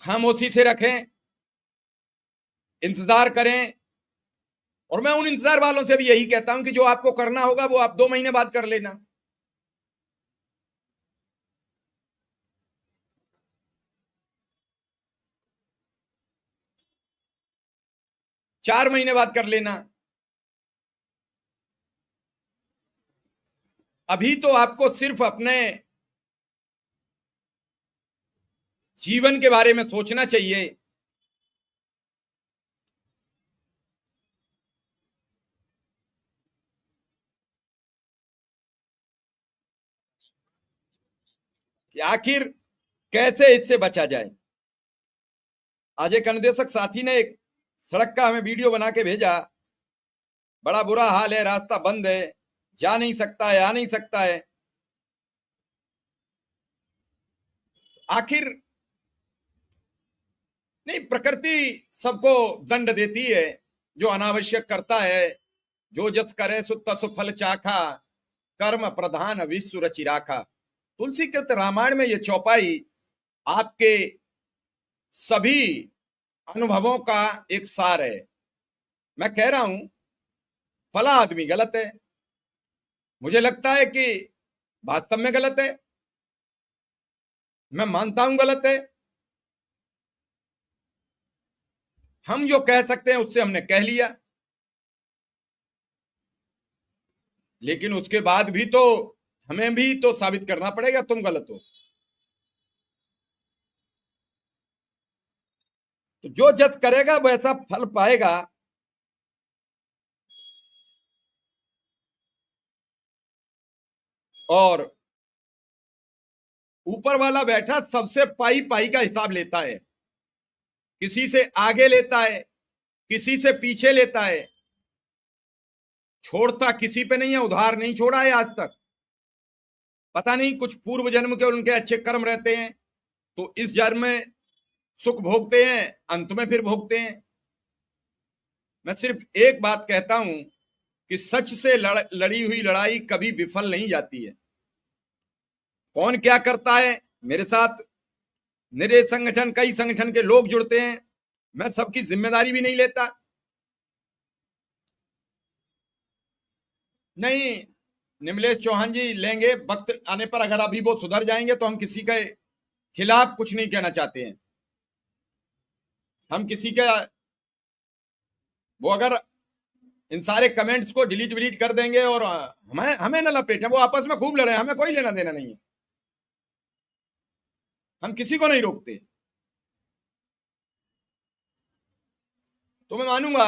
खामोशी से रखें, इंतजार करें। और मैं उन इंतजार वालों से भी यही कहता हूं कि जो आपको करना होगा वो आप 2 महीने बाद कर लेना। चार महीने बाद कर लेना। अभी तो आपको सिर्फ अपने जीवन के बारे में सोचना चाहिए। कि आखिर कैसे इससे बचा जाए। आज एक अनुदेशक साथी ने एक सड़क का हमें वीडियो बना के भेजा, बड़ा बुरा हाल है, रास्ता बंद है, जा नहीं सकता है, आ नहीं सकता है। आखिर नहीं, प्रकृति सबको दंड देती है, जो अनावश्यक करता है। जो जस करे सो तस फल चाखा, कर्म प्रधान विश्व रचि राखा। तुलसी कृत रामायण में यह चौपाई आपके सभी अनुभवों का एक सार है। मैं कह रहा हूं, फला आदमी गलत है, मुझे लगता है कि वास्तव में गलत है, मैं मानता हूं गलत है। हम जो कह सकते हैं उससे हमने कह लिया, लेकिन उसके बाद भी तो हमें भी तो साबित करना पड़ेगा तुम गलत हो। तो जो जज करेगा वैसा फल पाएगा। और ऊपर वाला बैठा सबसे पाई पाई का हिसाब लेता है, किसी से आगे लेता है, किसी से पीछे लेता है, छोड़ता किसी पे नहीं है, उधार नहीं छोड़ा है आज तक। पता नहीं कुछ पूर्व जन्म के उनके अच्छे कर्म रहते हैं तो इस जन्म में सुख भोगते हैं, अंत में फिर भोगते हैं। मैं सिर्फ एक बात कहता हूं कि सच से लड़ी हुई लड़ाई कभी विफल नहीं जाती है। कौन क्या करता है, मेरे साथ मेरे संगठन, कई संगठन के लोग जुड़ते हैं, मैं सबकी जिम्मेदारी भी नहीं लेता। नहीं, निमलेश चौहान जी लेंगे वक्त आने पर, अगर अभी वो सुधर जाएंगे तो हम किसी के खिलाफ कुछ नहीं कहना चाहते हैं। हम किसी का, वो अगर इन सारे कमेंट्स को डिलीट विलीट कर देंगे और हमें हमें न लपेटें, वो आपस में खूब लड़े, हमें कोई लेना देना नहीं है, हम किसी को नहीं रोकते। तो मैं मानूंगा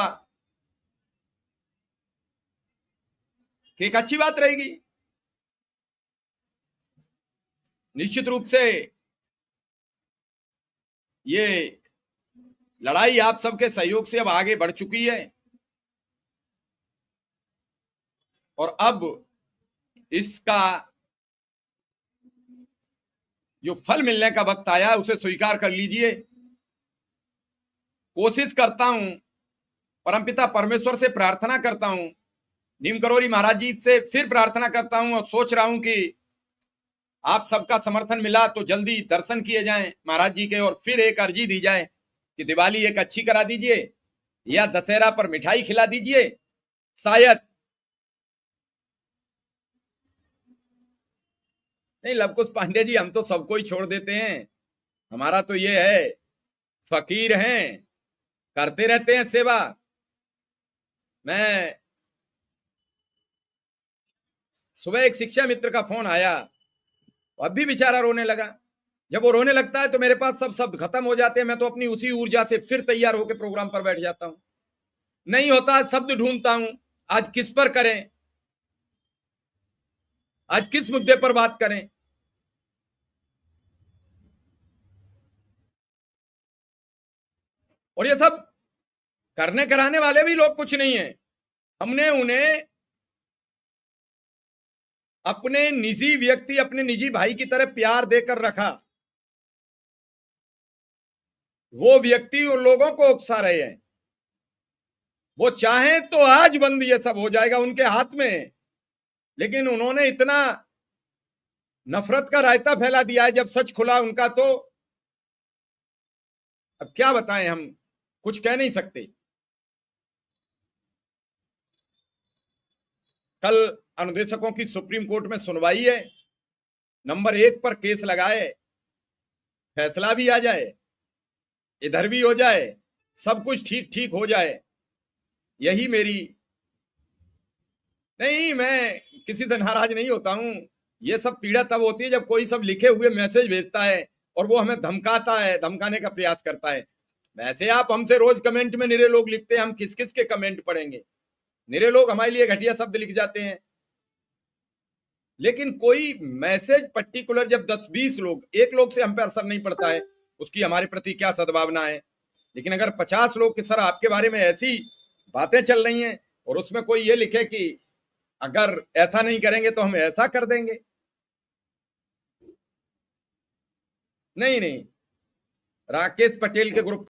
कि एक अच्छी बात रहेगी। निश्चित रूप से ये लड़ाई आप सबके सहयोग से अब आगे बढ़ चुकी है और अब इसका जो फल मिलने का वक्त आया उसे स्वीकार कर लीजिए। कोशिश करता हूं, परमपिता परमेश्वर से प्रार्थना करता हूं, नीम करोली महाराज जी से फिर प्रार्थना करता हूं और सोच रहा हूं कि आप सबका समर्थन मिला तो जल्दी दर्शन किए जाएं महाराज जी के, और फिर एक अर्जी दी जाए कि दिवाली एक अच्छी करा दीजिए या दशहरा पर मिठाई खिला दीजिए। शायद नहीं, लवकुश पांडे जी, हम तो सबको ही छोड़ देते हैं, हमारा तो ये है, फकीर हैं, करते रहते हैं सेवा। मैं सुबह एक शिक्षा मित्र का फोन आया, अब भी बेचारा रोने लगा। जब वो रोने लगता है तो मेरे पास सब शब्द खत्म हो जाते हैं, मैं तो अपनी उसी ऊर्जा से फिर तैयार होकर प्रोग्राम पर बैठ जाता हूं। नहीं होता, शब्द ढूंढता हूं, आज किस पर करें, आज किस मुद्दे पर बात करें। और ये सब करने कराने वाले भी लोग कुछ नहीं है, हमने उन्हें अपने निजी व्यक्ति, अपने निजी भाई की तरह प्यार देकर रखा। वो व्यक्ति उन लोगों को उकसा रहे हैं, वो चाहें तो आज बंद ये सब हो जाएगा उनके हाथ में, लेकिन उन्होंने इतना नफरत का रायता फैला दिया है जब सच खुला उनका, तो अब क्या बताएं, हम कुछ कह नहीं सकते। कल अनुदेशकों की सुप्रीम कोर्ट में सुनवाई है, नंबर 1 पर केस लगाए, फैसला भी आ जाए, इधर भी हो जाए, सब कुछ ठीक ठीक हो जाए, यही मेरी। नहीं, मैं किसी से नाराज नहीं होता हूं। ये सब पीड़ा तब होती है जब कोई सब लिखे हुए मैसेज भेजता है और वो हमें धमकाता है, धमकाने का प्रयास करता है। वैसे आप हमसे रोज कमेंट में निरे लोग लिखते हैं, हम किस किस के कमेंट पढ़ेंगे। निरे लोग हमारे लिए घटिया शब्द लिख जाते हैं, लेकिन कोई मैसेज पर्टिकुलर जब 10-20 लोग, एक लोग से हम पे असर नहीं पड़ता है, उसकी हमारे प्रति क्या सद्भावना है। लेकिन अगर 50 लोग कि सर आपके बारे में ऐसी बातें चल रही हैं, और उसमें कोई ये लिखे कि अगर ऐसा नहीं करेंगे तो हम ऐसा कर देंगे, नहीं नहीं, राकेश पटेल के ग्रुप